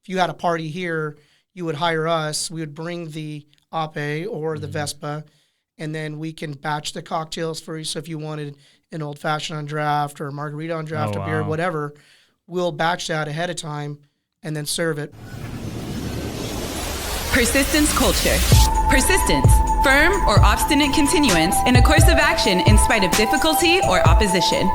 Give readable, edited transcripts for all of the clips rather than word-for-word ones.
if you had a party here, you would hire us. We would bring the Ape or the Vespa, and then we can batch the cocktails for you. So if you wanted an old-fashioned on draft or a margarita on draft, a beer, whatever, we'll batch that ahead of time and then serve it. Persistence culture. Persistence, firm or obstinate continuance in a course of action in spite of difficulty or opposition.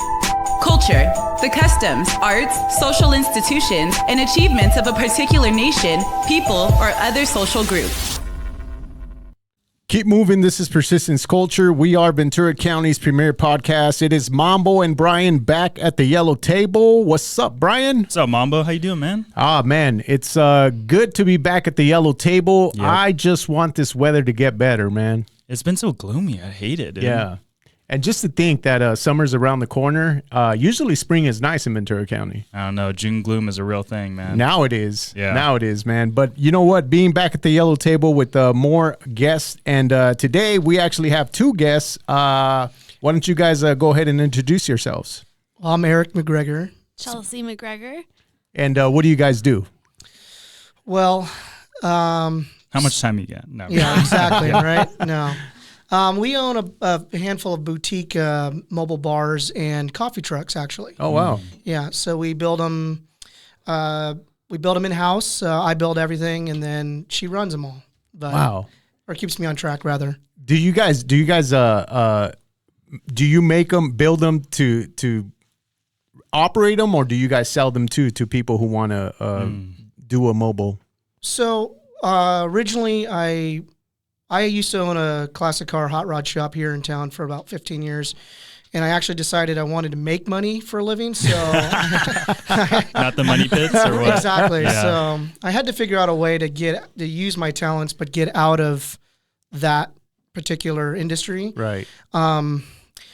Culture, the customs, arts, social institutions, and achievements of a particular nation, people, or other social group. Keep moving. This is Persistence Culture. We are Ventura County's premier podcast. It is Mambo and Brian back at the yellow table. What's up, Brian? What's up, Mambo? How you doing, man? Man, it's good to be back at the yellow table. Yep. I just want this weather to get better, man. It's been so gloomy. I hate it, dude. Yeah. And just to think that summer's around the corner, usually spring is nice in Ventura County. I don't know. June gloom is a real thing, man. Now it is. Yeah. Now it is, man. But you know what? Being back at the yellow table with more guests. And today we actually have two guests. Why don't you guys go ahead and introduce yourselves? Well, I'm Erik McGregor. Chelsey McGregor. And what do you guys do? Well, how much time you got? No. Yeah, exactly, right? No. We own a handful of boutique mobile bars and coffee trucks, actually. Oh, wow. Yeah, so we build them. We build them in house. I build everything, and then she runs them all. But, wow. Or keeps me on track, rather. Do you guys do you make them, build them to operate them, or do you guys sell them to people who want to do a mobile? So originally, I used to own a classic car hot rod shop here in town for about 15 years, and I actually decided I wanted to make money for a living. So not the money pits or what? Exactly. Yeah. So I had to figure out a way to use my talents, but get out of that particular industry. Right.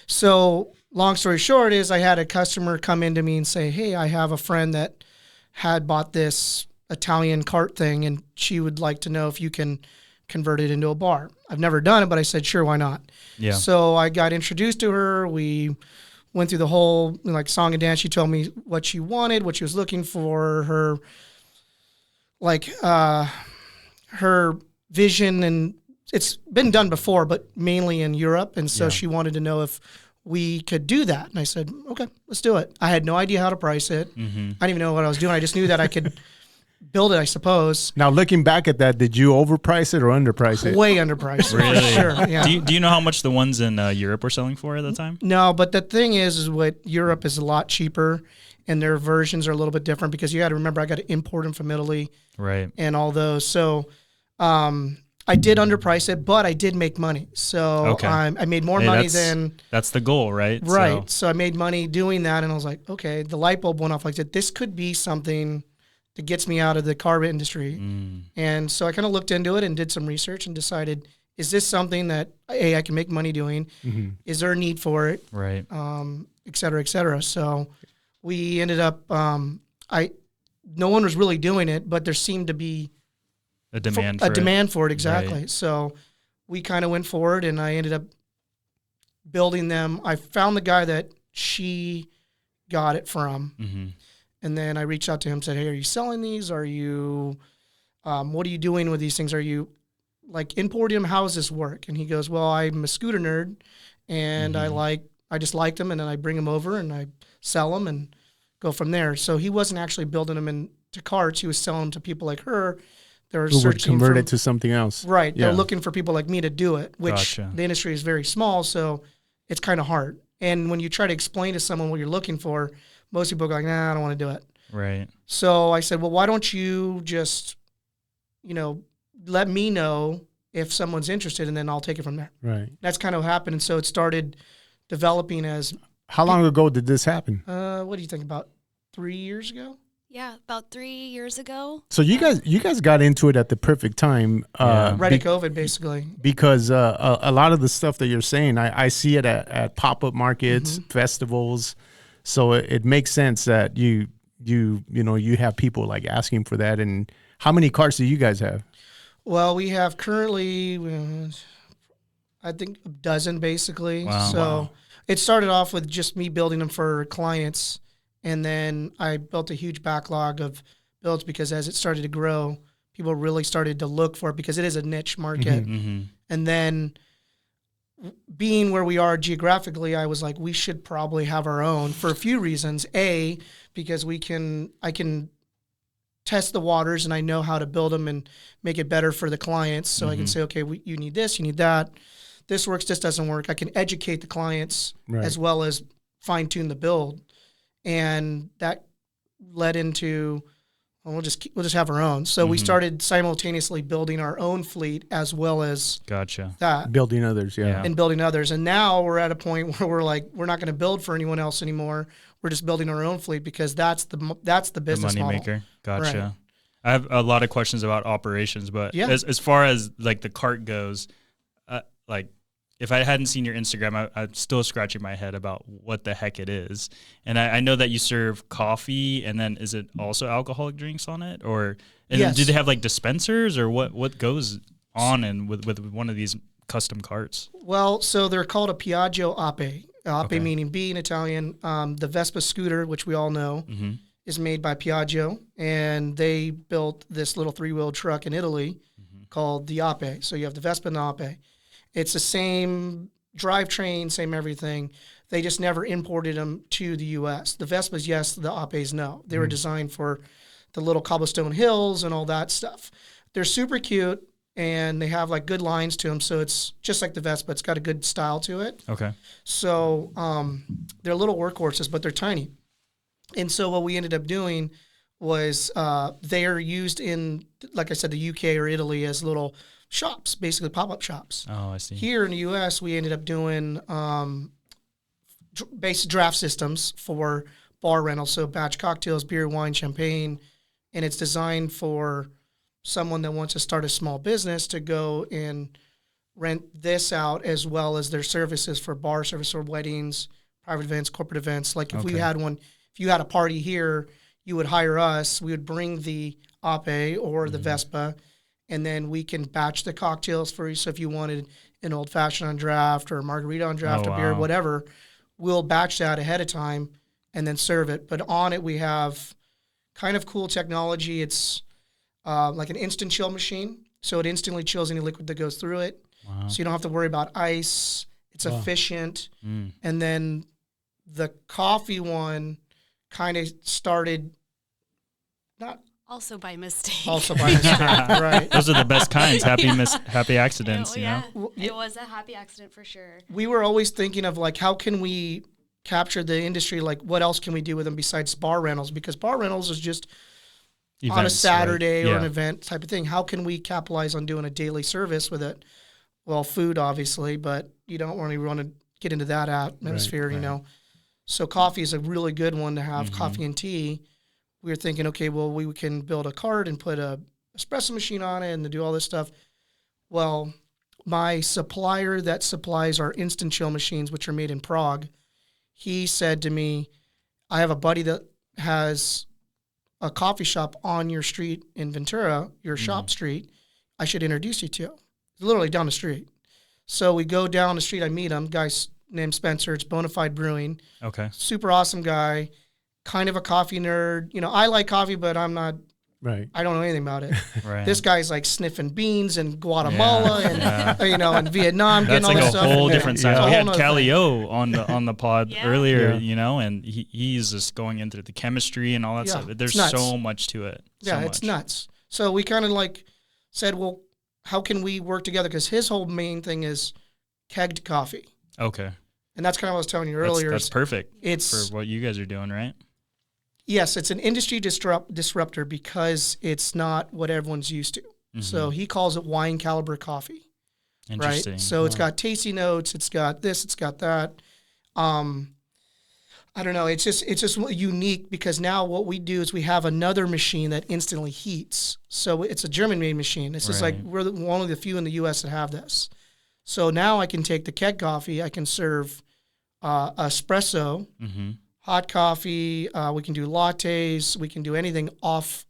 So long story short is I had a customer come into me and say, "Hey, I have a friend that had bought this Italian cart thing, and she would like to know if you can convert it into a bar." I've never done it, but I said, sure, why not? Yeah. So I got introduced to her. We went through the whole song and dance. She told me what she wanted, what she was looking for, her vision, and it's been done before, but mainly in Europe. And so she wanted to know if we could do that. And I said, okay, let's do it. I had no idea how to price it. Mm-hmm. I didn't even know what I was doing. I just knew that I could build it, I suppose. Now, looking back at that, did you overprice it or underprice it? Way underpriced. Really? For sure. Yeah. Do you know how much the ones in Europe were selling for at the time? No, but the thing is what Europe is a lot cheaper, and their versions are a little bit different because you got to remember I got to import them from Italy, right? And all those. So I did underprice it, but I did make money. So I made more money than that's the goal, right? Right. So I made money doing that, and I was like, okay, the light bulb went off. Like that, this could be something that gets me out of the car industry. And so I kind of looked into it and did some research and decided, is this something that, A, I can make money doing? Mm-hmm. Is there a need for it? Right. Et cetera, et cetera. So we ended up, no one was really doing it, but there seemed to be a demand for it. Exactly. Right. So we kind of went forward, and I ended up building them. I found the guy that she got it from. Mm-hmm. And then I reached out to him and said, hey, are you selling these? Are you, what are you doing with these things? Are you importing them? How does this work? And he goes, well, I'm a scooter nerd, and I just liked them, and then I bring them over and I sell them and go from there. So he wasn't actually building them into carts. He was selling them to people like her. They were who would convert it to something else. Right. Yeah. They're looking for people like me to do it, which the industry is very small, so it's kind of hard. And when you try to explain to someone what you're looking for, most people go like, nah, I don't want to do it. Right. So I said, well, why don't you just, let me know if someone's interested, and then I'll take it from there. Right. That's kind of what happened. And so it started developing as. How long ago did this happen? What do you think, about 3 years ago? Yeah, about 3 years ago. So you guys got into it at the perfect time. Right at COVID, basically. Because a lot of the stuff that you're saying, I see it at pop-up markets, festivals. So it makes sense that you have people asking for that. And how many carts do you guys have? Well, we have currently, I think, a dozen basically. Wow. So it started off with just me building them for clients, and then I built a huge backlog of builds, because as it started to grow, people really started to look for it because it is a niche market. And then being where we are geographically, I was like, we should probably have our own for a few reasons. A, because I can test the waters and I know how to build them and make it better for the clients. So I can say, okay, you need this, you need that. This works, this doesn't work. I can educate the clients as well as fine tune the build. And that led into, well, we'll just have our own. So we started simultaneously building our own fleet as well as that. Building others, and building others. And now we're at a point where we're like, we're not going to build for anyone else anymore. We're just building our own fleet because that's the business money model. maker. Gotcha. Right. I have a lot of questions about operations, but as far as like the cart goes, like if I hadn't seen your Instagram, I'm still scratching my head about what the heck it is. And I know that you serve coffee, and then is it also alcoholic drinks on it, or do they have like dispensers, or what goes on and with one of these custom carts? Well, so they're called a Piaggio Ape. Ape meaning bee in Italian. The Vespa scooter, which we all know, is made by Piaggio, and they built this little 3-wheel truck in Italy called the Ape. So you have the Vespa and the Ape. It's the same drivetrain, same everything. They just never imported them to the U.S. The Vespas, yes. The Apes, no. They were designed for the little cobblestone hills and all that stuff. They're super cute, and they have like good lines to them. So it's just like the Vespa. It's got a good style to it. Okay. So they're little workhorses, but they're tiny. And so what we ended up doing was they are used in, like I said, the UK or Italy as little shops, basically pop-up shops. Oh, I see. Here in the U.S., we ended up doing basic draft systems for bar rentals, so batch cocktails, beer, wine, champagne, and it's designed for someone that wants to start a small business to go and rent this out as well as their services for bar service or weddings, private events, corporate events. Like if we had one, if you had a party here, you would hire us. We would bring the Ape or the Vespa, and then we can batch the cocktails for you. So if you wanted an old-fashioned on draft or a margarita on draft or beer, whatever, we'll batch that ahead of time and then serve it. But on it, we have kind of cool technology. It's like an instant chill machine. So it instantly chills any liquid that goes through it. Wow. So you don't have to worry about ice. It's efficient. And then the coffee one kind of started not... Also by mistake. Right. Those are the best kinds. Happy accidents, you know? It was a happy accident for sure. We were always thinking of like, how can we capture the industry? Like, what else can we do with them besides bar rentals? Because bar rentals is just events, on a Saturday or an event type of thing. How can we capitalize on doing a daily service with it? Well, food, obviously, but you don't really want to get into that atmosphere, you know? So coffee is a really good one to have, coffee and tea. We were thinking, okay, well, we can build a cart and put a espresso machine on it and to do all this stuff. Well, my supplier that supplies our instant chill machines, which are made in Prague, he said to me, I have a buddy that has a coffee shop on your street in Ventura, your shop street. I should introduce you to. It's literally down the street. So we go down the street. I meet him. Guy's named Spencer. It's Bonafide Brewing. Okay. Super awesome guy. Kind of a coffee nerd. You know, I like coffee, but I'm not. Right. I don't know anything about it. Right. This guy's like sniffing beans in Guatemala and you know, in Vietnam, that's getting all like this a stuff. whole different side. We had Calio thing. on the pod earlier, you know, and he's just going into the chemistry and all that stuff. There's so much to it. Yeah, it's nuts. So we kind of like said, well, how can we work together? Because his whole main thing is kegged coffee. Okay. And that's kind of what I was telling you earlier. That's perfect. It's for what you guys are doing, right? Yes, it's an industry disruptor because it's not what everyone's used to. So he calls it wine caliber coffee. Interesting. Right? So it's got tasty notes. It's got this. It's got that. I don't know. It's just unique because now what we do is we have another machine that instantly heats. So it's a German-made machine. It's just like we're one of the few in the U.S. that have this. So now I can take the keg coffee. I can serve espresso. Hot coffee, we can do lattes, we can do anything off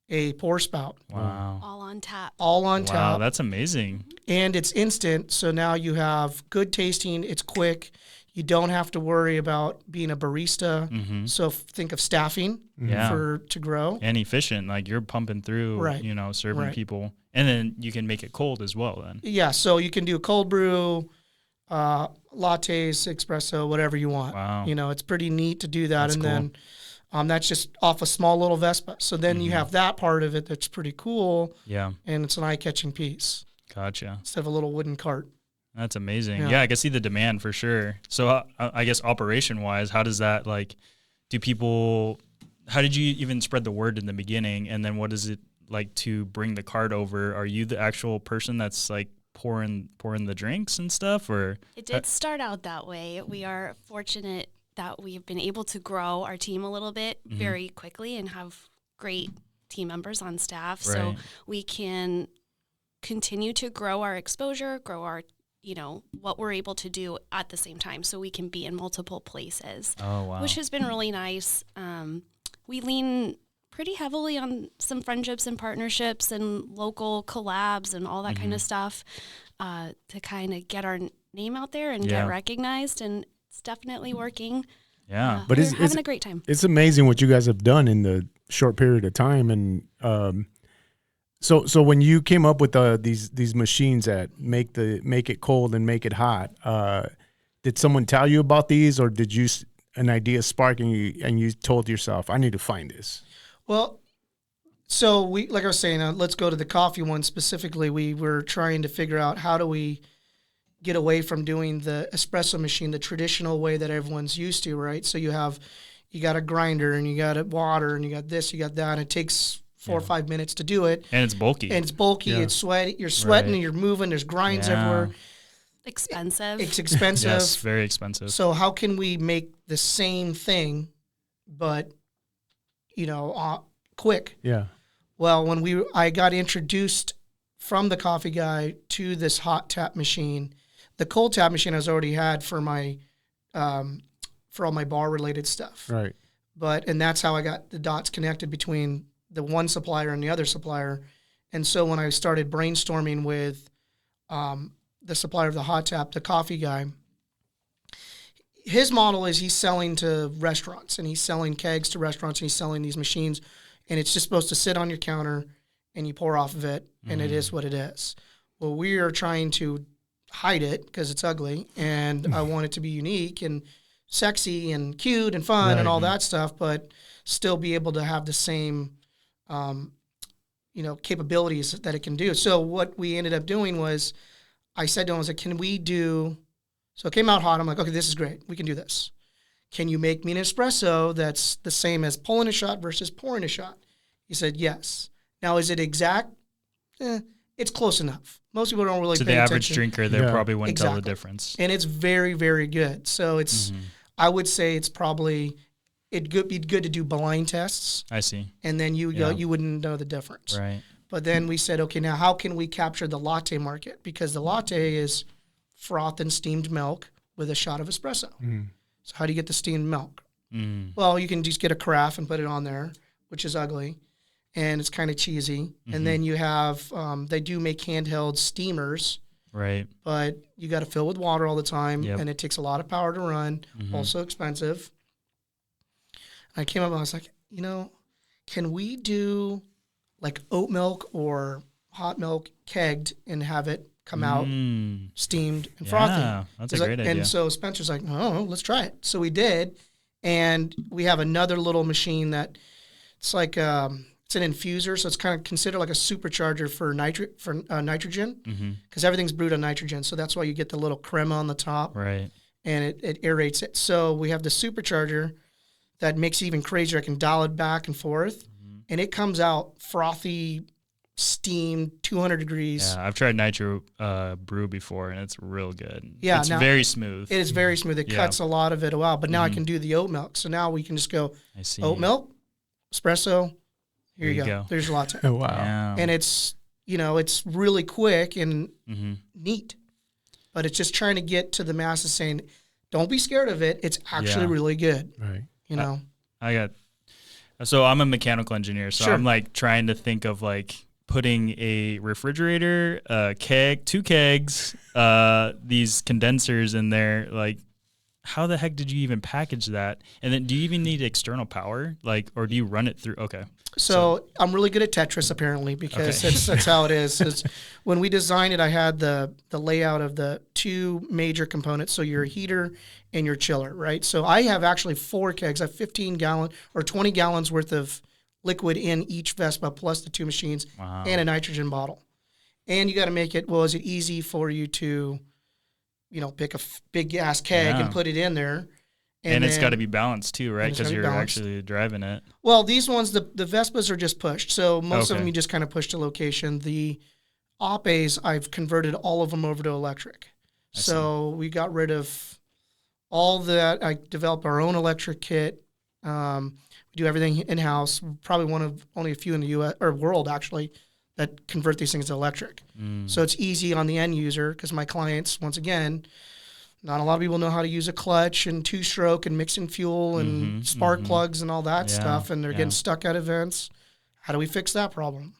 a pour spout. Wow. All on tap. All on tap. Wow, that's amazing. And it's instant, so now you have good tasting, it's quick. You don't have to worry about being a barista. Mm-hmm. So think of staffing to grow. And efficient. Like you're pumping through, serving people. And then you can make it cold as well then. Yeah, so you can do cold brew, lattes, espresso, whatever you want. Wow. It's pretty neat to do that. That's cool. Then that's just off a small little Vespa. So then you have that part of it that's pretty cool. Yeah. And it's an eye-catching piece. Gotcha. Instead of a little wooden cart. That's amazing. Yeah, I can see the demand for sure. So I guess operation-wise, how does that, how did you even spread the word in the beginning? And then what is it like to bring the cart over? Are you the actual person that's like pouring the drinks and stuff? Or it did start out that way. We are fortunate that we've been able to grow our team a little bit very quickly and have great team members on staff. Right. So we can continue to grow our exposure, grow our what we're able to do at the same time, so we can be in multiple places. Oh, wow. Which has been really nice. We lean pretty heavily on some friendships and partnerships and local collabs and all that kind of stuff to kind of get our name out there and get recognized, and it's definitely working. Yeah. But we're having a great time. It's amazing what you guys have done in the short period of time. And So when you came up with these machines that make it cold and make it hot, did someone tell you about these, or did you an idea spark and you told yourself, I need to find this? Well, so like I was saying, let's go to the coffee one specifically. We were trying to figure out how do we get away from doing the espresso machine the traditional way that everyone's used to, right? So you got a grinder and you got water and you got this, you got that, and it takes 4 or 5 minutes to do it. And it's bulky. It's sweaty. You're sweating and you're moving. There's grinds everywhere. Expensive. It's expensive. Yes, very expensive. So how can we make the same thing, but, quick? Yeah. Well, when I got introduced from the coffee guy to this hot tap machine, the cold tap machine I was already had for my, for all my bar related stuff. Right. And that's how I got the dots connected between the one supplier and the other supplier. And so when I started brainstorming with the supplier of the hot tap, the coffee guy, his model is he's selling to restaurants and he's selling kegs to restaurants and he's selling these machines, and it's just supposed to sit on your counter and you pour off of it and it is what it is. Well, we are trying to hide it because it's ugly, and I want it to be unique and sexy and cute and fun and all that stuff, but still be able to have the same capabilities that it can do. So what we ended up doing was, I said to him, I was like, can we do, so it came out hot. I'm like, okay, this is great. We can do this. Can you make me an espresso that's the same as pulling a shot versus pouring a shot? He said, yes. Now, is it exact? It's close enough. Most people don't really pay attention. To the average drinker, they probably wouldn't tell the difference. And it's very, very good. So it's, I would say it's probably, it'd be good to do blind tests. I see. And then you wouldn't know the difference. Right. But then we said, okay, now how can we capture the latte market? Because the latte is froth and steamed milk with a shot of espresso. So how do you get the steamed milk? Well, you can just get a carafe and put it on there, which is ugly, and it's kind of cheesy. And then you have, they do make handheld steamers. Right. But you got to fill with water all the time, and it takes a lot of power to run, also expensive. I came up and I was like, can we do like oat milk or hot milk kegged and have it come out steamed and frothy? Yeah, that's a great idea. And so Spencer's like, oh, let's try it. So we did, and we have another little machine that it's like it's an infuser, so it's kind of considered like a supercharger for nitrogen, because everything's brewed on nitrogen. So that's why you get the little crema on the top, right? And it aerates it. So we have the supercharger that makes it even crazier. I can dial it back and forth, and it comes out frothy, steamed, 200 degrees. Yeah, I've tried nitro brew before, and it's real good. Yeah, it's very smooth. It is very smooth. It cuts a lot of it out. But now I can do the oat milk. So now we can just go oat milk, espresso. Here you go. There's your latte. Oh, wow. Yeah. And it's, it's really quick and neat. But it's just trying to get to the masses saying, don't be scared of it. It's actually really good. Right. So I'm a mechanical engineer, so Sure. I'm like trying to think of like putting a refrigerator, a keg, 2 kegs, these condensers in there. Like, how the heck did you even package that? And then do you even need external power? Like, or do you run it through? Okay. So I'm really good at Tetris apparently, because that's how it is. When we designed it, I had the layout of the two major components. So your heater and your chiller, right? So I have actually 4 kegs. I have 15 gallon or 20 gallons worth of liquid in each Vespa, plus the 2 machines and a nitrogen bottle. And you got to make it, well, is it easy for you to, pick a big gas keg and put it in there? And it's got to be balanced too, right? Because you're actually driving it. Well, these ones, the Vespas are just pushed. So most of them you just kind of push to location. The Apes, I've converted all of them over to electric. So we got rid of all that. I developed our own electric kit. We do everything in-house. Probably one of only a few in the U.S. or world, actually, that convert these things to electric. So it's easy on the end user, because my clients, once again, not a lot of people know how to use a clutch and 2-stroke and mixing fuel and spark plugs and all that stuff, and they're getting stuck at events. How do we fix that problem?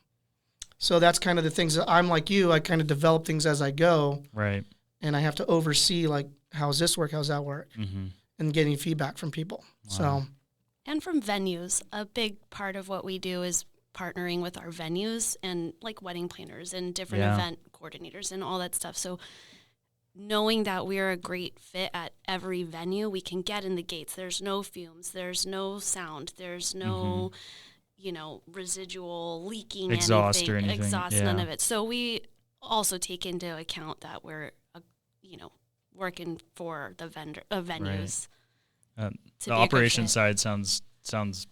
So that's kind of the things that I'm like you. I kind of develop things as I go. Right. And I have to oversee, like, how's this work? How's that work? And getting feedback from people. So. And from venues. A big part of what we do is partnering with our venues and like wedding planners and different event coordinators and all that stuff. So knowing that we're a great fit at every venue, we can get in the gates. There's no fumes. There's no sound. There's no, residual leaking, exhaust or anything. Exhaust, none of it. So we also take into account that we're, working for the venues. Right. The operation side sounds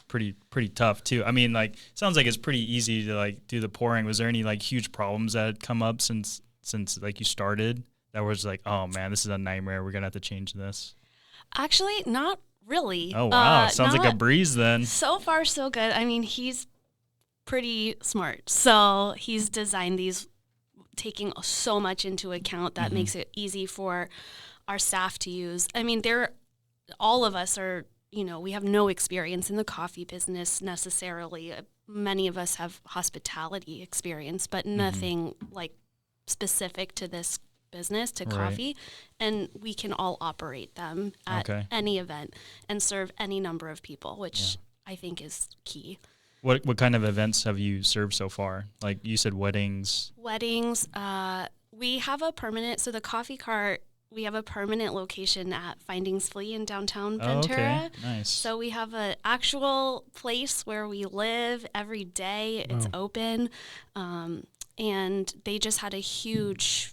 pretty tough too. I mean, like, sounds like it's pretty easy to like do the pouring. Was there any like huge problems that had come up since like you started that was like, oh man, this is a nightmare, we're gonna have to change this? Actually, not really. Oh wow, sounds like a breeze then. So far so good. I mean, he's pretty smart, so he's designed these taking so much into account that makes it easy for our staff to use. I mean, all of us are, we have no experience in the coffee business necessarily. Many of us have hospitality experience, but nothing like specific to this business, to coffee. And we can all operate them at any event and serve any number of people, which I think is key. What kind of events have you served so far? Like you said, weddings. Weddings. We have a permanent, so the coffee cart, we have a permanent location at Findings Flea in downtown Ventura. Okay. Nice. So we have an actual place where we live every day. It's open. And they just had a huge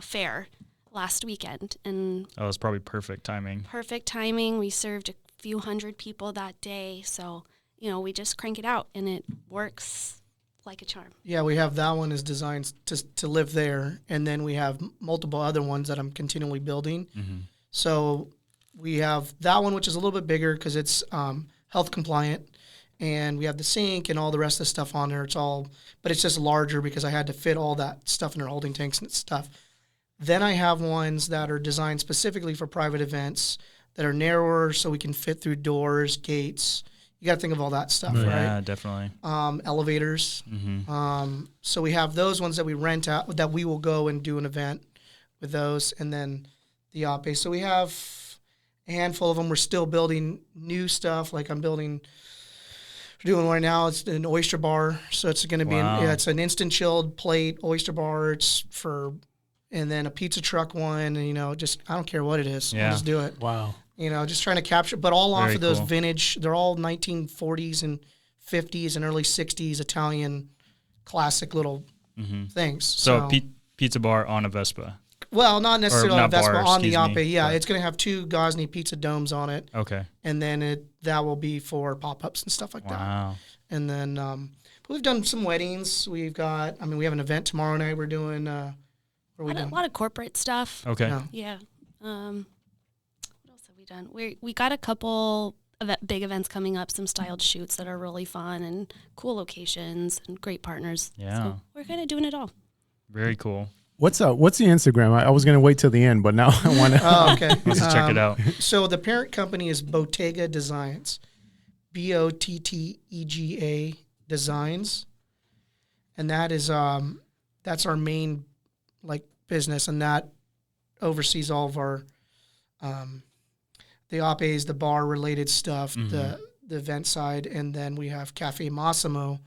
fair last weekend. And it was probably perfect timing. Perfect timing. We served a few hundred people that day. So, we just crank it out and it works like a charm. Yeah, we have that one is designed to live there, and then we have multiple other ones that I'm continually building. So we have that one, which is a little bit bigger because it's health compliant, and we have the sink and all the rest of the stuff on there. But it's just larger because I had to fit all that stuff in our holding tanks and stuff. Then I have ones that are designed specifically for private events that are narrower, so we can fit through doors, gates. You got to think of all that stuff, right? Yeah, definitely. Elevators. So we have those ones that we rent out, that we will go and do an event with those, and then the Ape. So we have a handful of them. We're still building new stuff. Like we're doing right now, it's an oyster bar. So it's going to be, it's an instant chilled plate oyster bar. And then a pizza truck one, and just, I don't care what it is. I'll just do it. Wow. Just trying to capture, but all off Very of those cool. vintage, they're all 1940s and 50s and early 60s Italian classic little things. So pizza bar on a Vespa. Well, not necessarily on a Vespa, bar, on the Ape. Yeah, it's going to have 2 Gosney pizza domes on it. Okay. And then that will be for pop-ups and stuff like that. Wow. And then we've done some weddings. We have an event tomorrow night. We're doing, a lot of corporate stuff. Okay. Yeah. Done. We got a couple of big events coming up, some styled shoots that are really fun and cool locations and great partners. Yeah. So we're kind of doing it all. Very cool. What's the Instagram? I was going to wait till the end, but now I want to. Oh, okay. Let's check it out. So the parent company is Bottega Designs, Bottega Designs, and that is that's our main business, and that oversees all of our the appes, the bar related stuff, the event side, and then we have Caffe Mossimo,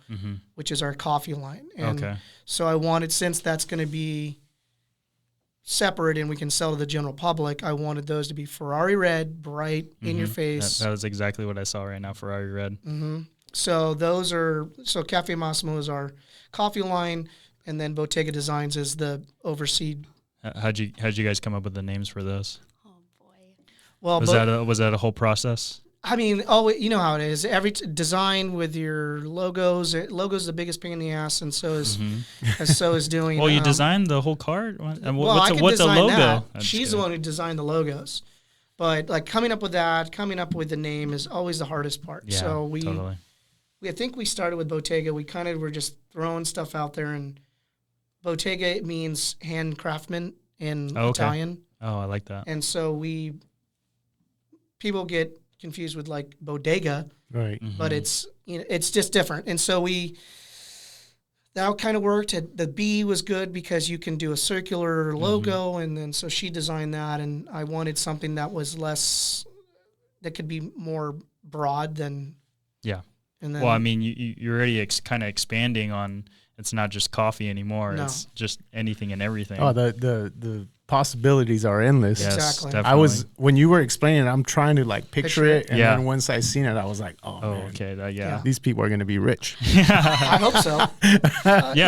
which is our coffee line. And so I wanted, since that's going to be separate and we can sell to the general public, I wanted those to be Ferrari red, bright, in your face. That was exactly what I saw right now, Ferrari red. So those are, so Caffe Mossimo is our coffee line, and then Bottega Designs is the overseed. How'd you guys come up with the names for those? Oh boy. Well, was that a whole process? I mean, you know how it is. Every design with your logos. Logos the biggest pain in the ass, and so is doing. Well, you designed the whole card. I can What's a design logo? that. She's the one who designed the logos, but like coming up with the name is always the hardest part. Yeah, so totally. I think we started with Bottega. We kind of were just throwing stuff out there, and Bottega means hand craftsman in Italian. Oh, I like that. And so people get confused with like bodega, right? But it's just different. And so that kind of worked. The B was good because you can do a circular logo, and then so she designed that, and I wanted something that was that could be more broad than. Yeah. And then, well, I mean, you're already kind of expanding on. It's not just coffee anymore. No. It's just anything and everything. Oh, the possibilities are endless. Yes, exactly. Definitely. When you were explaining it, I'm trying to like picture it. And then once I seen it, I was like, man, okay. These people are going to be rich. I hope so.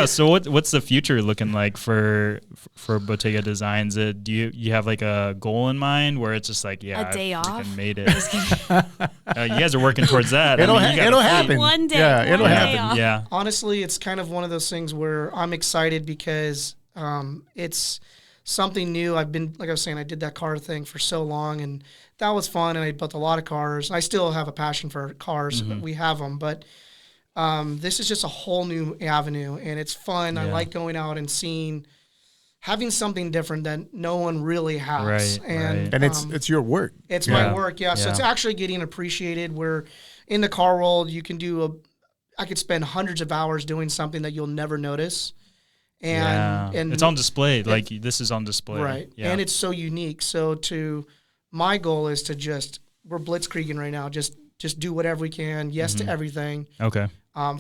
So what's the future looking like for Bottega Designs? Do you have like a goal in mind where it's just like, a day off? Made it. You guys are working towards that. It'll happen. One day. Yeah, it'll happen. Off. Yeah. Honestly, it's kind of one of those things where I'm excited because it's something new. Like I was saying, I did that car thing for so long, and that was fun, and I built a lot of cars. I still have a passion for cars. We have them, but this is just a whole new avenue, and it's fun. Yeah. I like going out and having something different that no one really has. Right, and it's your work. It's my work, So it's actually getting appreciated, where in the car world, you can I could spend hundreds of hours doing something that you'll never notice. And it's on display. Like this is on display. Right. Yeah. And it's so unique. So my goal is to we're blitzkrieging right now. Just do whatever we can. Yes to everything. Okay.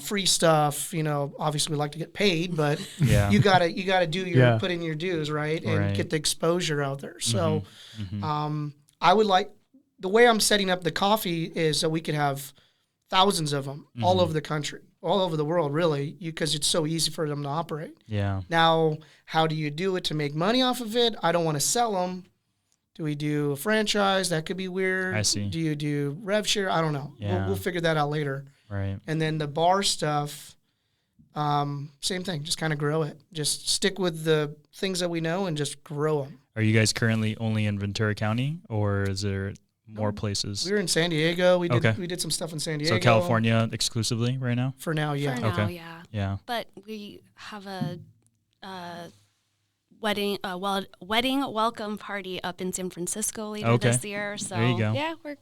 Free stuff, obviously we like to get paid, but you gotta do put in your dues, right? And get the exposure out there. So I would like, the way I'm setting up the coffee is that we could have thousands of them all over the country, all over the world, really, because it's so easy for them to operate. Yeah. Now, how do you do it to make money off of it? I don't want to sell them. Do we do a franchise? That could be weird. I see. Do you do rev share? I don't know. Yeah. We'll figure that out later. Right. And then the bar stuff, same thing. Just kind of grow it. Just stick with the things that we know and just grow them. Are you guys currently only in Ventura County, or is there more places? We're in San Diego. We did some stuff in San Diego. So California exclusively right now? For now, yeah. For now, okay. Yeah. But we have a wedding welcome party up in San Francisco later this year. So there you go. Yeah, we're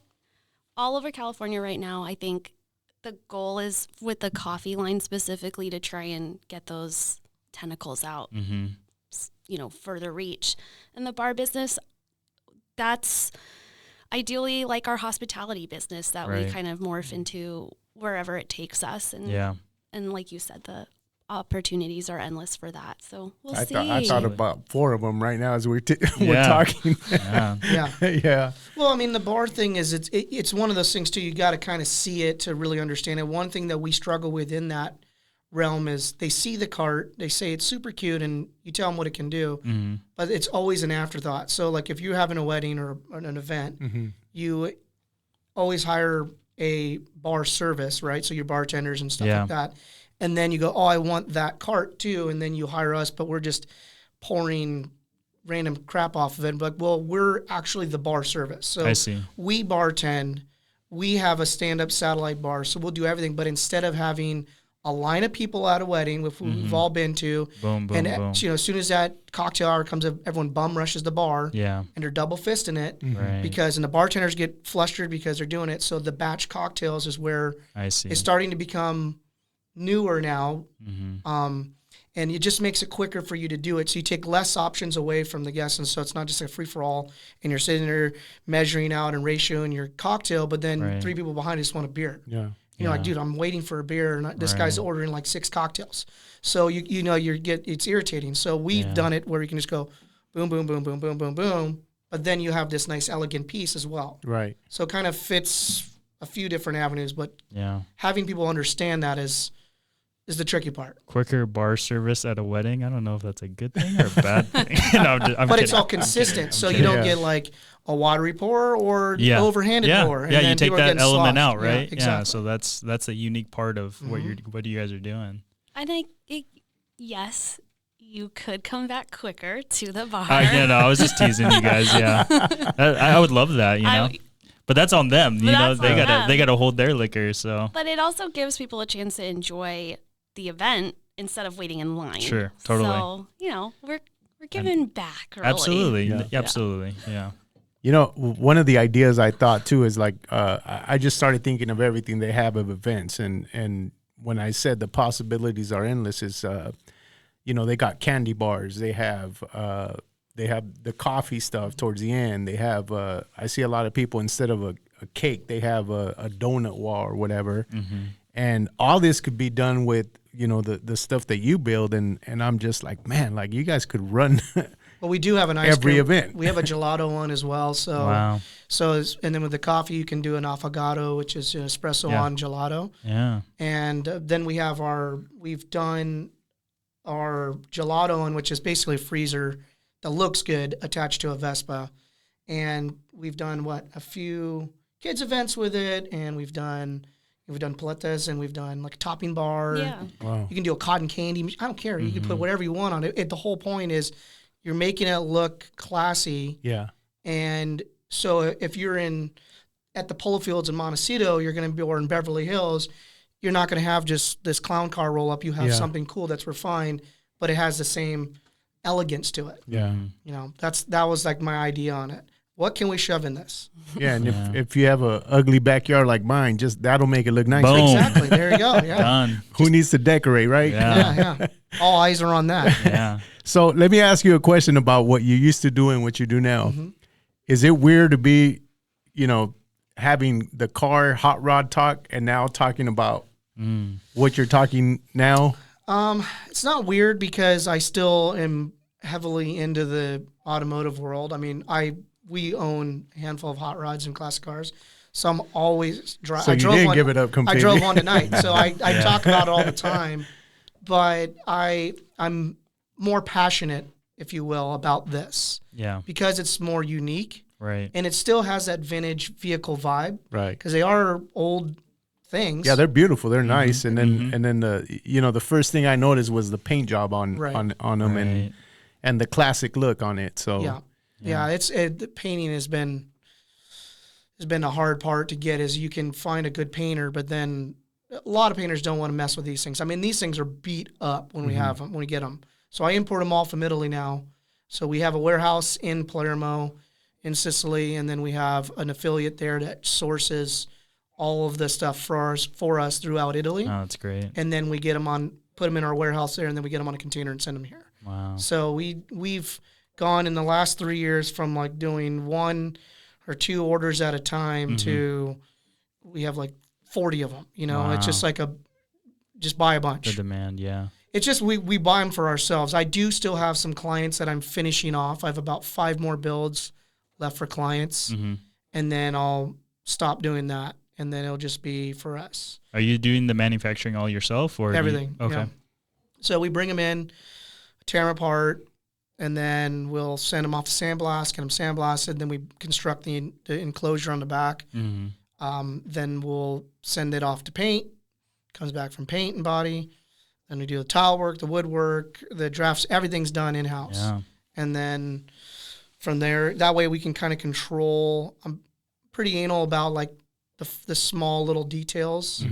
all over California right now. I think the goal is with the coffee line specifically to try and get those tentacles out, further reach. And the bar business, that's ideally like our hospitality business that we kind of morph into wherever it takes us. And like you said, the opportunities are endless for that. So we'll see. I thought about 4 of them right now as we're talking. Yeah. Well, I mean, the bar thing is it's one of those things too. You got to kind of see it to really understand it. One thing that we struggle with in that realm is they see the cart, they say it's super cute, and you tell them what it can do, but it's always an afterthought. So like if you're having a wedding or an event, you always hire a bar service, right? So your bartenders and stuff like that. And then you go, I want that cart too. And then you hire us, but we're just pouring random crap off of it. But we're actually the bar service. So I see. We bartend. We have a stand-up satellite bar. So we'll do everything. But instead of having a line of people at a wedding, which we've all been to, boom, and boom. As soon as that cocktail hour comes up, everyone bum rushes the bar. Yeah. And they're double fisting it. Right. And the bartenders get flustered because they're doing it. So the batch cocktails is where I see. it's starting to become newer now, And it just makes it quicker for you to do it. So you take less options away from the guests. And so it's not just a free-for-all, and you're sitting there measuring out and ratioing your cocktail, but then 3 people behind you just want a beer. Yeah. You're like, dude, I'm waiting for a beer, and this guy's ordering like 6 cocktails. So it's irritating. So we've done it where you can just go boom, boom, boom, boom, boom, boom, boom, but then you have this nice elegant piece as well. Right. So it kind of fits a few different avenues, but having people understand that is the tricky part. Quicker bar service at a wedding. I don't know if that's a good thing or a bad thing. No, I'm but kidding. It's all consistent, so you don't get like a watery pour or overhanded pour. And you take that element sloshed. out, right? Yeah, exactly. So that's a unique part of what you guys are doing. I think yes, you could come back quicker to the bar. I was just teasing you guys. Yeah, I would love that. But that's on them. They gotta hold their liquor. So, but it also gives people a chance to enjoy the event instead of waiting in line. Sure, totally. So we're giving back. Really. Absolutely, absolutely, yeah. One of the ideas I thought too is like I just started thinking of everything they have of events, and when I said the possibilities are endless, is they got candy bars, they have the coffee stuff towards the end, they have I see a lot of people, instead of a cake, they have a donut wall or whatever, and all this could be done with the stuff that you build, and I'm just like, man, like you guys could run. Well, we do have an ice every cream. event. We have a gelato one as well. So, wow. And then with the coffee, you can do an affogato, which is an espresso on gelato. Yeah. And then we've done our gelato one, which is basically a freezer that looks good attached to a Vespa. And we've done a few kids events with it, and we've done paletas, and we've done like a topping bar. Yeah. Wow. You can do a cotton candy. I don't care. You can put whatever you want on it. The whole point is you're making it look classy. Yeah. And so if you're at the Polo Fields in Montecito, you're going to be, or in Beverly Hills, you're not going to have just this clown car roll up. You have something cool that's refined, but it has the same elegance to it. Yeah. That was like my idea on it. What can we shove in this? Yeah, and if you have a ugly backyard like mine, just that'll make it look nice. Boom. Exactly. There you go. Yeah. Done. Who needs to decorate, right? Yeah. All eyes are on that. Yeah. So let me ask you a question about what you used to do and what you do now. Mm-hmm. Is it weird to be, having the car hot rod talk and now talking about what you're talking now? It's not weird because I still am heavily into the automotive world. I mean, we own a handful of hot rods and classic cars, so I'm always driving. So you didn't give it up completely. I drove one tonight, so I talk about it all the time. But I'm more passionate, if you will, about this. Yeah. Because it's more unique. Right. And it still has that vintage vehicle vibe. Right. Because they are old things. Yeah, they're beautiful. They're nice. And then the first thing I noticed was the paint job on them and the classic look on it. So the painting has been a hard part to get, is you can find a good painter, but then a lot of painters don't want to mess with these things. I mean, these things are beat up when we have them, when we get them. So I import them all from Italy now. So we have a warehouse in Palermo, in Sicily, and then we have an affiliate there that sources all of the stuff for us throughout Italy. Oh, that's great. And then we get them put them in our warehouse there, and then we get them on a container and send them here. Wow. So we've gone in the last 3 years from like doing 1 or 2 orders at a time to we have like 40 of them. Wow. It's just like just buy a bunch. The demand, yeah. It's just we buy them for ourselves. I do still have some clients that I'm finishing off. I have about 5 more builds left for clients, and then I'll stop doing that, and then it'll just be for us. Are you doing the manufacturing all yourself, or everything? Okay. Yeah. So we bring them in, tear them apart, and then we'll send them off to sandblast, get them sandblasted. Then we construct the enclosure on the back. Then we'll send it off to paint. Comes back from paint and body. Then we do the tile work, the woodwork, the drafts. Everything's done in-house. Yeah. And then from there, that way we can kind of control. I'm pretty anal about like the small little details.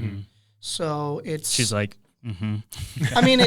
So she's like, I mean,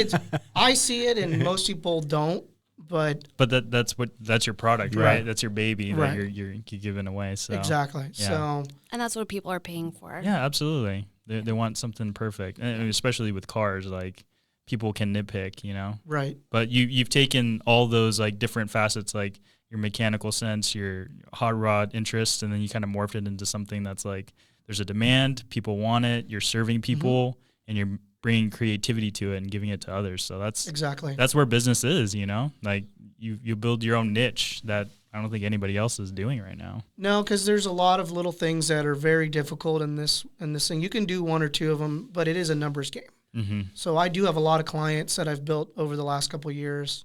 I see it, and most people don't. But that's your product, right? That's your baby that you're giving away. So exactly. Yeah. So and that's what people are paying for. Yeah, absolutely. They want something perfect, and especially with cars. Like people can nitpick, you know? Right. But you've taken all those like different facets, like your mechanical sense, your hot rod interest, and then you kind of morphed it into something that's like, there's a demand, people want it, you're serving people, and you're bringing creativity to it and giving it to others. So that's where business is, you know? Like you build your own niche that I don't think anybody else is doing right now. No, because there's a lot of little things that are very difficult in this thing. You can do one or two of them, but it is a numbers game. Mm-hmm. So I do have a lot of clients that I've built over the last couple of years,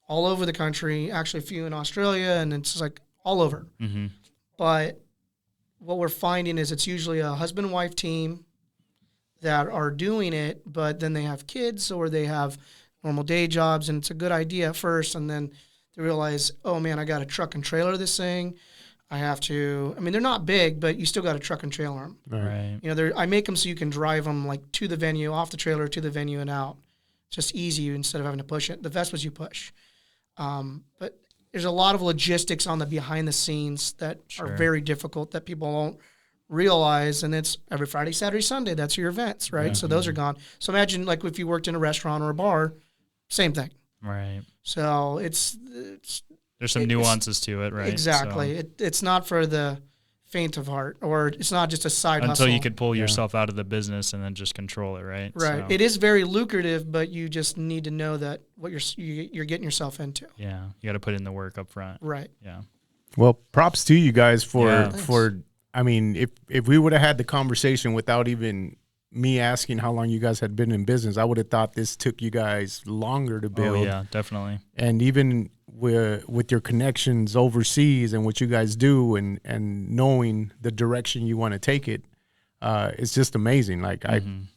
all over the country. Actually, a few in Australia, and it's just like all over. Mm-hmm. But what we're finding is it's usually a husband and wife team that are doing it, but then they have kids or they have normal day jobs, and it's a good idea at first, and then they realize, oh man, I got to truck and trailer this thing. I have to. I mean, they're not big, but you still got to truck and trailer them. Right. You know, I make them so you can drive them like to the venue, off the trailer to the venue and out. It's just easy instead of having to push it. The Vespas you push. But there's a lot of logistics on the behind the scenes that are very difficult that people don't realize. And it's every Friday, Saturday, Sunday. That's your events, right? Yeah. So those are gone. So imagine like if you worked in a restaurant or a bar, same thing. Right. So there's some nuances to it, right? Exactly. So it's not for the faint of heart, or it's not just a side hustle. Until you could pull yourself out of the business and then just control it, right? Right. So. It is very lucrative, but you just need to know that what you're getting yourself into. Yeah. You got to put in the work up front. Right. Yeah. Well, props to you guys for I mean, if we would have had the conversation without even me asking how long you guys had been in business, I would have thought this took you guys longer to build. Oh, yeah, definitely. And even with your connections overseas and what you guys do and knowing the direction you want to take it, it's just amazing. Like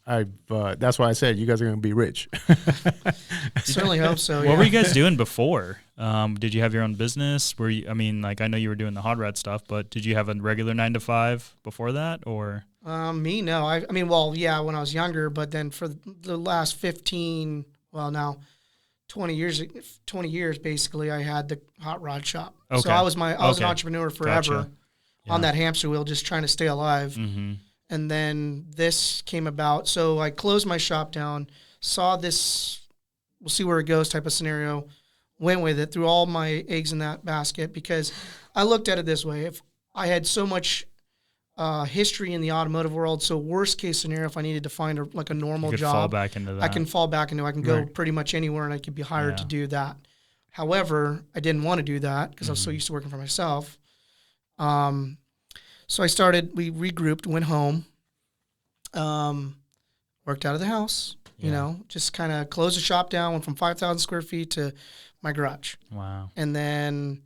that's why I said you guys are going to be rich. Certainly hope so. What were you guys doing before? Did you have your own business? Were you? I mean, like I know you were doing the hot rod stuff, but did you have a regular 9-to-5 before that, or? Me, no. I mean, well, yeah, when I was younger, but then for the last 15, well, now 20 years basically, I had the hot rod shop. Okay. So I was an entrepreneur forever on that hamster wheel, just trying to stay alive. Mm-hmm. And then this came about. So I closed my shop down, saw this, we'll see where it goes type of scenario, went with it, threw all my eggs in that basket, because I looked at it this way. If I had so much history in the automotive world, so worst case scenario, if I needed to find a normal job, fall back into that. I can fall back into. I can go pretty much anywhere, and I could be hired to do that. However, I didn't want to do that because I was so used to working for myself. So we regrouped, went home, worked out of the house. You know, just kind of closed the shop down. Went from 5,000 square feet to my garage. Wow! And then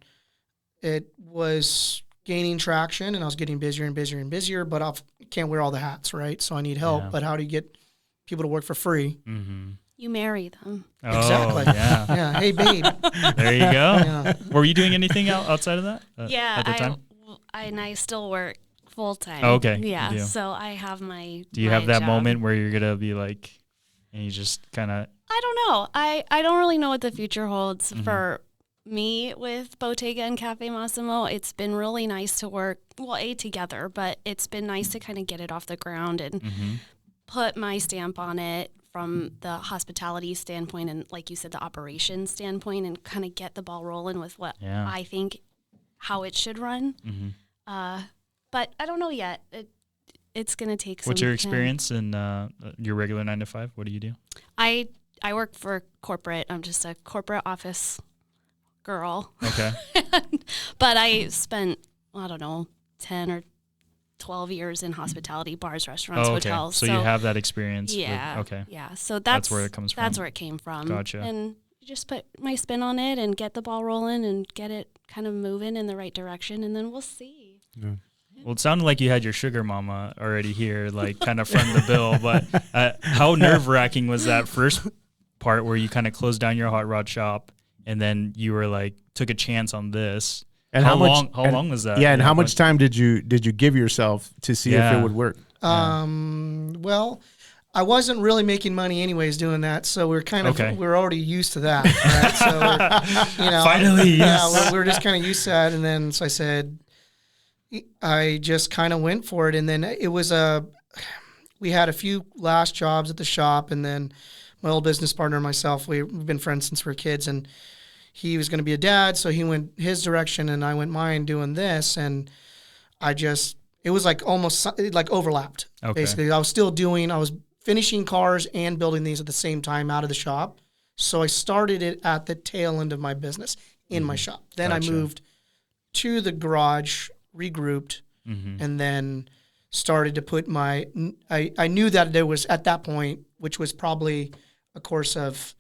it was gaining traction, and I was getting busier and busier and busier, but I can't wear all the hats, right? So I need help. Yeah. But how do you get people to work for free? Mm-hmm. You marry them. Oh, exactly. Yeah. Yeah. Hey, babe. There you go. Yeah. Were you doing anything outside of that? At the time? I still work full time. Oh, okay. Yeah. So I have my. Do you have that job. moment where you're gonna be like, and you just kind of? I don't know. I don't really know what the future holds for me with Bottega and Caffe Mossimo. It's been really nice to work, together, but it's been nice to kind of get it off the ground and put my stamp on it from the hospitality standpoint and, like you said, the operations standpoint, and kind of get the ball rolling with what I think how it should run. But I don't know yet. It's going to take some What's your experience in your regular 9-to-5? What do you do? I work for corporate. I'm just a corporate office girl. Okay. But I spent, 10 or 12 years in hospitality, bars, restaurants, hotels. So you have that experience. Yeah. Okay. Yeah. So that's where it comes from. That's where it came from. Gotcha. And you just put my spin on it and get the ball rolling and get it kind of moving in the right direction, and then we'll see. Yeah. Well, it sounded like you had your sugar mama already here, like kind of from the bill. But how nerve-wracking was that first part where you kind of closed down your hot rod shop and then you were like, took a chance on this? And how long was that? Yeah, and how much time did you give yourself to see if it would work? Well, I wasn't really making money anyways doing that, so we're kind of we're already used to that. Right? So finally, we're just kind of used to that. And then so I said, I just kind of went for it, and then it was we had a few last jobs at the shop, and then my old business partner and myself, we've been friends since we were kids, and he was going to be a dad, so he went his direction and I went mine doing this, and it was like almost like overlapped. Okay. Basically, I was finishing cars and building these at the same time out of the shop. So I started it at the tail end of my business in my shop. Then I moved to the garage, regrouped, and then started to put I knew that there was, at that point, which was probably a course of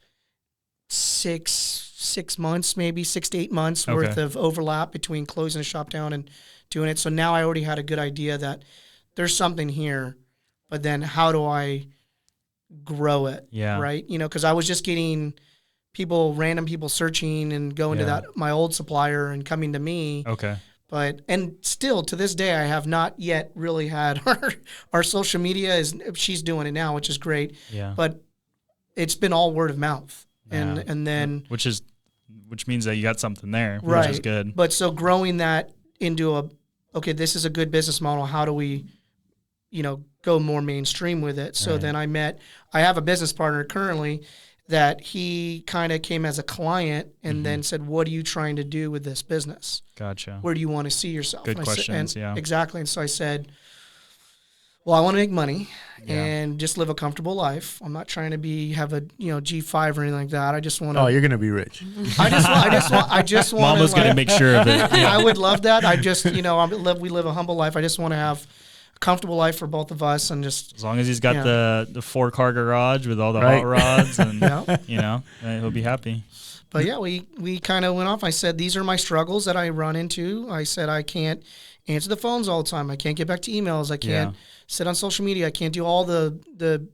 6 months, maybe 6 to 8 months worth of overlap between closing the shop down and doing it. So now I already had a good idea that there's something here, but then how do I grow it? Yeah. Right. Cause I was just getting random people searching and going to my old supplier and coming to me. Okay. And still to this day, I have not yet really had our social media she's doing it now, which is great. Yeah. But it's been all word of mouth. Yeah. And then which means that you got something there, which is good. But so growing that into this is a good business model. How do we, go more mainstream with it? So then I have a business partner currently that he kind of came as a client and then said, what are you trying to do with this business? Gotcha. Where do you want to see yourself? Good questions, yeah. Exactly. And so I said, well, I want to make money and just live a comfortable life. I'm not trying to have a G5 or anything like that. I just want to. Oh, you're gonna be rich. I just want. Mama's gonna make sure of it. Yeah. I would love that. I just we live a humble life. I just want to have a comfortable life for both of us, and just as long as he's got the 4-car garage with all the hot rods, and he'll be happy. But yeah, we kind of went off. I said, these are my struggles that I run into. I said, I can't answer the phones all the time. I can't get back to emails. I can't sit on social media. I can't do all the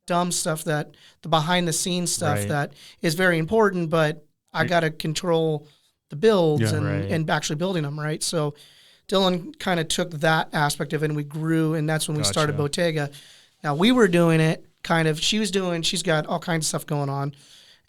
dumb stuff, the behind the scenes stuff that is very important, but I got to control the builds and actually building them, right? So Dylan kind of took that aspect of it and we grew, and that's when we started Bottega. Now we were doing it she's got all kinds of stuff going on.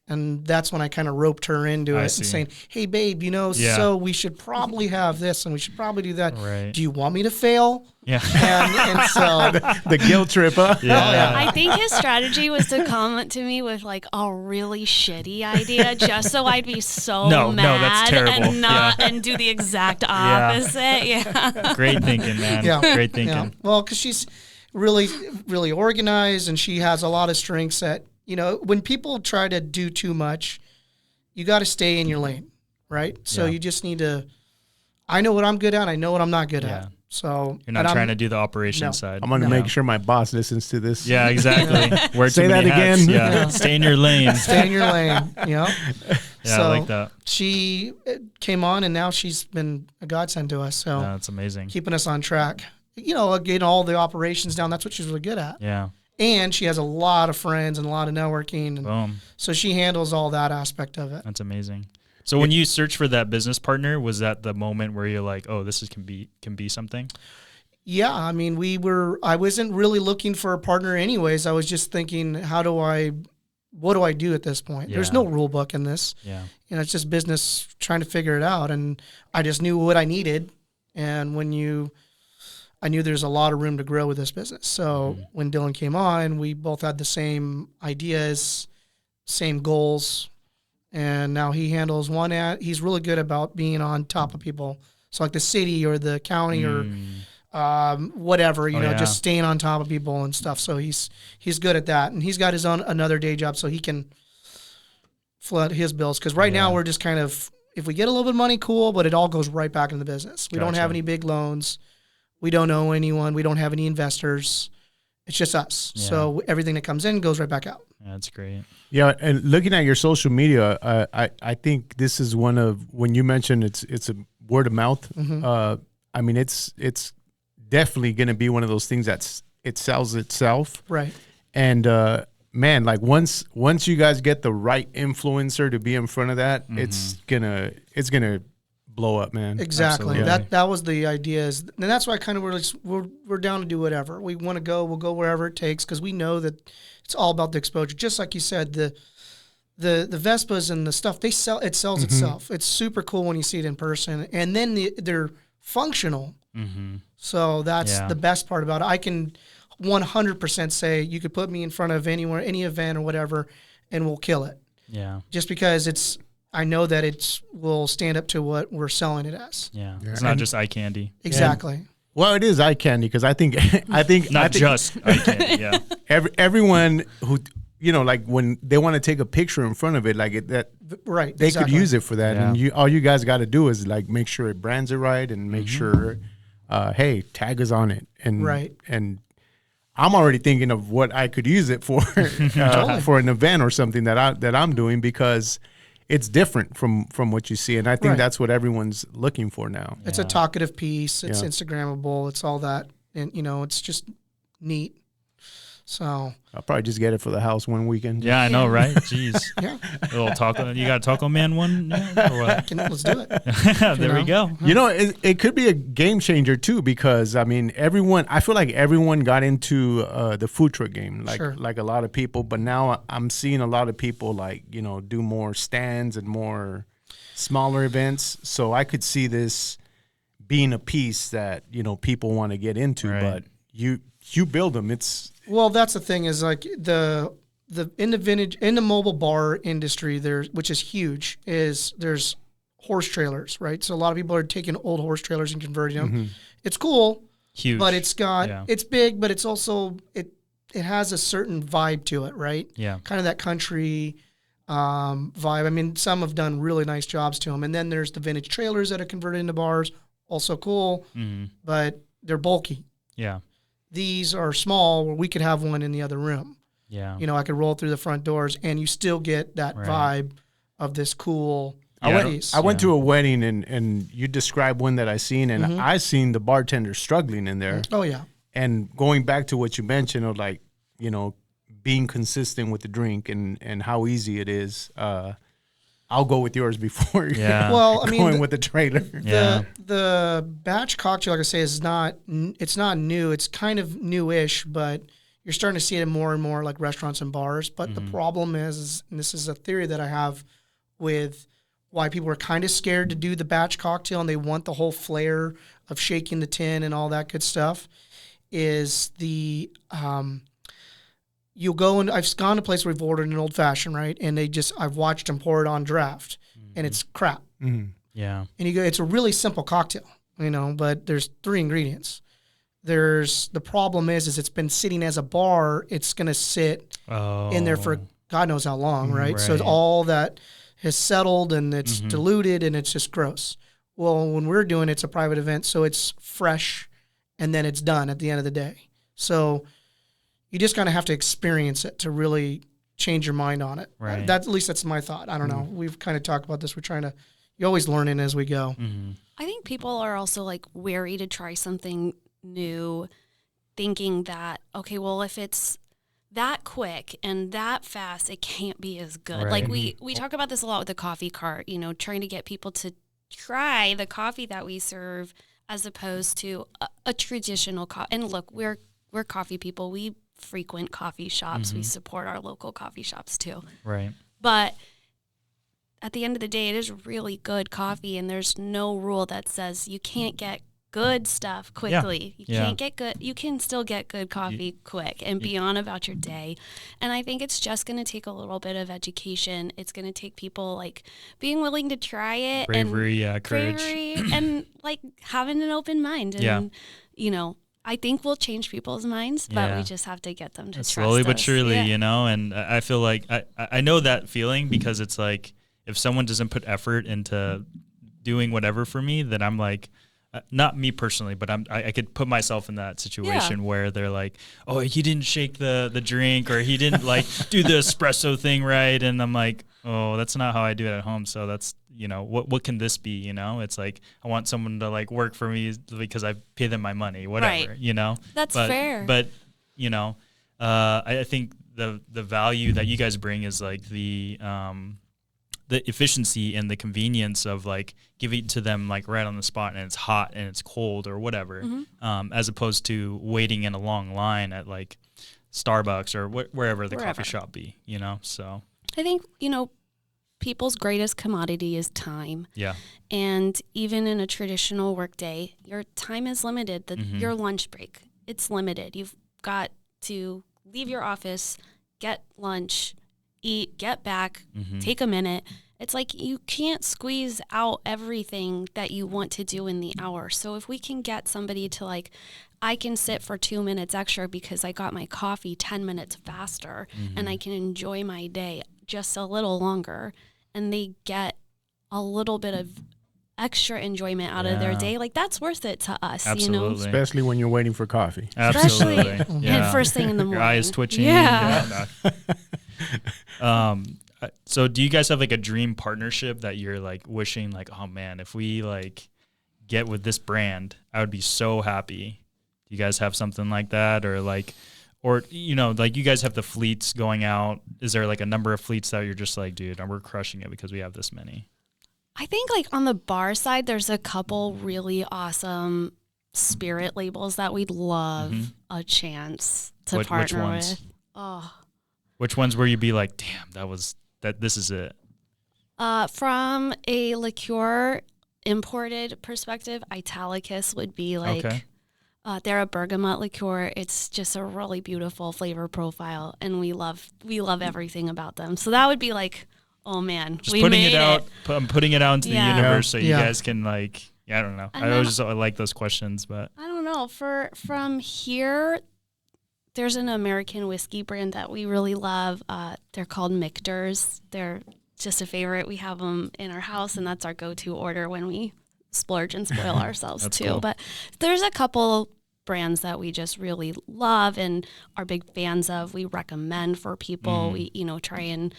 And that's when I kind of roped her into it and saying, hey, babe, so we should probably have this and we should probably do that. Right. Do you want me to fail? Yeah. And so the guilt trip, huh? Yeah. I think his strategy was to come to me with like a really shitty idea just so I'd be so mad that's terrible. And do the exact opposite. Yeah. Great thinking, man. Yeah. Great thinking. Yeah. Well, because she's really, really organized and she has a lot of strengths that, when people try to do too much, you got to stay in your lane, right? So you just need to, I know what I'm good at. I know what I'm not good at. So you're not trying to do the operation side. I'm going to make sure my boss listens to this. Yeah, exactly. Say that again. Yeah. Stay in your lane. Stay in your lane. Yeah, so I like that. She came on and now she's been a godsend to us. So that's amazing. Keeping us on track. Getting all the operations down. That's what she's really good at. Yeah. And she has a lot of friends and a lot of networking. And boom. So she handles all that aspect of it. That's amazing. So when you search for that business partner, was that the moment where you're like, oh, this can be something? Yeah. I mean, I wasn't really looking for a partner anyways. I was just thinking, what do I do at this point? Yeah. There's no rule book in this. Yeah. It's just business trying to figure it out. And I just knew what I needed. And I knew there's a lot of room to grow with this business. So when Dylan came on, we both had the same ideas, same goals, and now he handles he's really good about being on top of people. So like the city or the county or whatever, just staying on top of people and stuff. So he's good at that. And he's got his own another day job so he can flood his bills. Because right now we're just kind of, if we get a little bit of money, cool, but it all goes right back into the business. We don't have any big loans. We don't know anyone. We don't have any investors. It's just us. Yeah. So everything that comes in goes right back out. Yeah, that's great. Yeah, and looking at your social media, I think this is one of, when you mentioned it's a word of mouth. I mean, it's definitely going to be one of those things it sells itself. Right. And man, like once you guys get the right influencer to be in front of that, it's gonna blow up, man. Exactly. Absolutely. That was the idea, and that's why kind of we're down to do whatever we want to go. We'll go wherever it takes because we know that it's all about the exposure. Just like you said, the Vespas and the stuff it sells itself. It's super cool when you see it in person, and then they're functional. So that's the best part about it. I can 100% say you could put me in front of anywhere, any event or whatever, and we'll kill it. Yeah. Just because I know that will stand up to what we're selling it as. Yeah. It's not just eye candy. Exactly. Well, it is eye candy because I think just eye candy. Yeah. Everyone who, like when they want to take a picture in front of it, like right, they could use it for that. Yeah. And all you guys got to do is like make sure it brands it right and make sure, hey, tag is on it. And right. And I'm already thinking of what I could use it for, for an event or something that I'm doing because it's different from what you see, and I think that's what everyone's looking for now. It's a talkative piece. It's Instagrammable. It's all that, and it's just neat. So I'll probably just get it for the house one weekend. Yeah, I know, right? Jeez. Yeah. A little taco. You got a Taco Man one? Or what? Let's do it. There we go. It could be a game changer too because I feel like everyone got into the food truck game, like a lot of people. But now I'm seeing a lot of people do more stands and more smaller events. So I could see this being a piece that people want to get into. Right. But you build them. Well, that's the thing is like in the mobile bar industry, which is huge, there's horse trailers, right? So a lot of people are taking old horse trailers and converting them. Mm-hmm. It's cool, huge, but it's big, but it's also it has a certain vibe to it, right? Yeah, kind of that country vibe. I mean, some have done really nice jobs to them, and then there's the vintage trailers that are converted into bars, also cool, but they're bulky. Yeah. These are small where we could have one in the other room. Yeah. I could roll through the front doors and you still get that vibe of this cool piece. I went to a wedding and you described one that I seen and I seen the bartender struggling in there. Oh, yeah. And going back to what you mentioned of being consistent with the drink and how easy it is, I'll go with yours before going with the trailer. The batch cocktail, like I say, it's not new. It's kind of newish, but you're starting to see it in more and more like restaurants and bars. But the problem is, and this is a theory that I have with why people are kind of scared to do the batch cocktail and they want the whole flair of shaking the tin and all that good stuff, is you'll go and I've gone to a place where we've ordered an old fashioned, right? And I've watched them pour it on draft and it's crap. Mm-hmm. Yeah. And you go, it's a really simple cocktail, but there's 3 ingredients. The problem is it's been sitting as a bar. It's going to sit in there for God knows how long, right? So it's all that has settled and it's diluted and it's just gross. Well, when we're doing it's a private event, so it's fresh and then it's done at the end of the day. So you just kind of have to experience it to really change your mind on it. Right. At least that's my thought. I don't know. We've kind of talked about this. You're always learning as we go. Mm-hmm. I think people are also wary to try something new, thinking that, okay, well, if it's that quick and that fast, it can't be as good. Right. We talk about this a lot with the coffee cart, trying to get people to try the coffee that we serve as opposed to a traditional coffee. And look, we're coffee people. We frequent coffee shops. We support our local coffee shops too. Right. But at the end of the day, it is really good coffee, and there's no rule that says you can't get good stuff quickly. You can't get good. You can still get good coffee quick and be on about your day. And I think it's just going to take a little bit of education. It's going to take people being willing to try it, bravery, and courage, and having an open mind. And I think we'll change people's minds, but we just have to get them to trust slowly but surely, Yeah. And I feel like I know that feeling because it's like if someone doesn't put effort into doing whatever for me, then I'm like, not me personally, but I could put myself in that situation where they're like, oh, he didn't shake the drink or he didn't do the espresso thing right, and I'm like, oh, that's not how I do it at home. So that's what can this be? It's like I want someone to work for me because I pay them my money, whatever. Right. That's fair. But I think the value that you guys bring is the efficiency and the convenience of giving it to them right on the spot, and it's hot and it's cold or whatever, as opposed to waiting in a long line at Starbucks or wherever the coffee shop be. So I think people's greatest commodity is time. Yeah. And even in a traditional workday, your time is limited. Your lunch break, it's limited. You've got to leave your office, get lunch, eat, get back, take a minute. It's like you can't squeeze out everything that you want to do in the hour. So if we can get somebody to like, I can sit for 2 minutes extra because I got my coffee 10 minutes faster and I can enjoy my day just a little longer, and they get a little bit of extra enjoyment out of their day, like that's worth it to us. Absolutely. You know, especially when you're waiting for coffee. Absolutely. And first thing in the morning. Your eye is twitching. Yeah. So do you guys have like a dream partnership that you're like wishing like, oh man, if we like get with this brand, I would be so happy. Do you guys have something like that? Or like, or, you know, like you guys have the fleets going out. Is there like a number of fleets that you're just like, dude, we're crushing it because we have this many? I think like on the bar side, there's a couple really awesome spirit labels that we'd love a chance to partner with. Oh, which ones where you'd be like, damn, this is it? From a liqueur imported perspective, Italicus would be like, they're a bergamot liqueur. It's just a really beautiful flavor profile, and we love everything about them. So that would be like, oh man, just we putting made it out. I'm putting it out into the universe so you guys can like, I don't know. I always just like those questions, but I don't know. From here, there's an American whiskey brand that we really love. They're called Michter's. They're just a favorite. We have them in our house, and that's our go-to order when we splurge and spoil ourselves too. Cool. But there's a couple brands that we just really love and are big fans of. We recommend for people. We, try and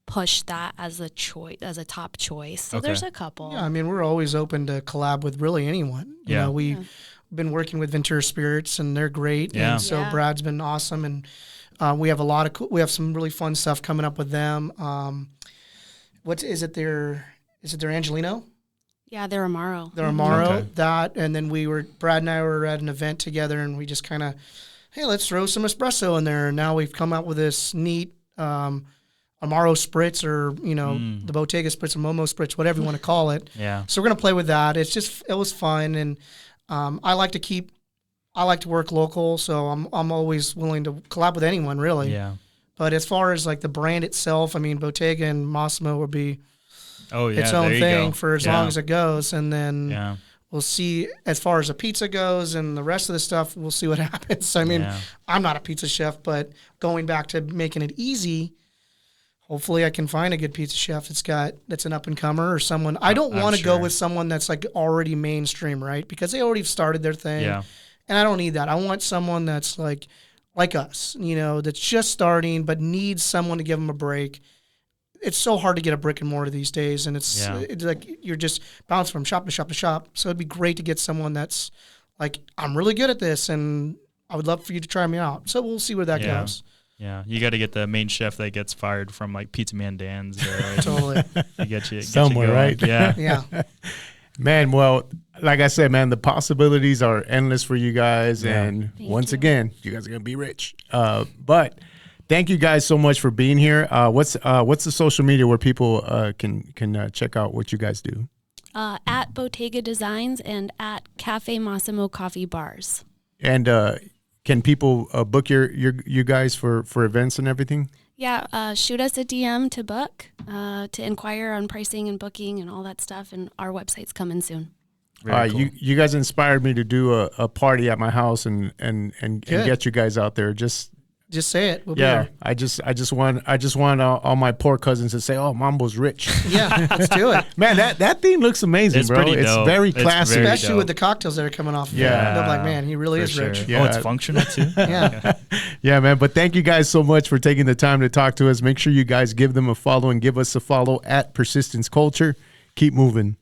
push that as a choice, as a top choice. So there's a couple. Yeah, I mean, we're always open to collab with really anyone. You know, we've been working with Ventura Spirits, and they're great. Yeah. And so Brad's been awesome, and we have we have some really fun stuff coming up with them. Is it their Angelino? Yeah, they're Amaro. They're Amaro, that, and then Brad and I were at an event together, and we just kind of, hey, let's throw some espresso in there, and now we've come out with this neat Amaro Spritz, or, the Bottega Spritz, or Momo Spritz, whatever you want to call it. Yeah. So we're going to play with that. It was fun, and I like to work local, so I'm always willing to collab with anyone, really. Yeah. But as far as like the brand itself, I mean, Bottega and Mossimo would be its own thing for as long as it goes, and then we'll see as far as the pizza goes and the rest of the stuff. We'll see what happens. I mean, I'm not a pizza chef, but going back to making it easy, hopefully I can find a good pizza chef that's an up and comer or someone. I don't want to go with someone that's like already mainstream, right? Because they already started their thing. Yeah. And I don't need that. I want someone that's like us, that's just starting but needs someone to give them a break. It's so hard to get a brick and mortar these days, and it's like you're just bouncing from shop to shop to shop. So it'd be great to get someone that's like, I'm really good at this, and I would love for you to try me out. So we'll see where that goes. Yeah, you got to get the main chef that gets fired from like Pizza Man Dan's. Totally. To get you somewhere, right? Yeah. Yeah. Man, well, like I said, man, the possibilities are endless for you guys, and once again, you guys are gonna be rich. But thank you guys so much for being here. What's the social media where people can check out what you guys do? At Bottega Designs and at Caffe Mossimo Coffee Bars. And can people book you guys for events and everything? Yeah, shoot us a DM to book, to inquire on pricing and booking and all that stuff, and our website's coming soon. Cool. You guys inspired me to do a party at my house and get you guys out there. Just say it. We'll be there. I just want all my poor cousins to say, "Oh, Mambo's rich." Yeah, let's do it. Man, that thing looks amazing, it's bro. Pretty it's dope. Very classy, especially with the cocktails that are coming off. Yeah, they're like, man, he really is rich. Yeah. Oh, it's functional too. Yeah, yeah, man. But thank you guys so much for taking the time to talk to us. Make sure you guys give them a follow and give us a follow at Persistence Culture. Keep moving.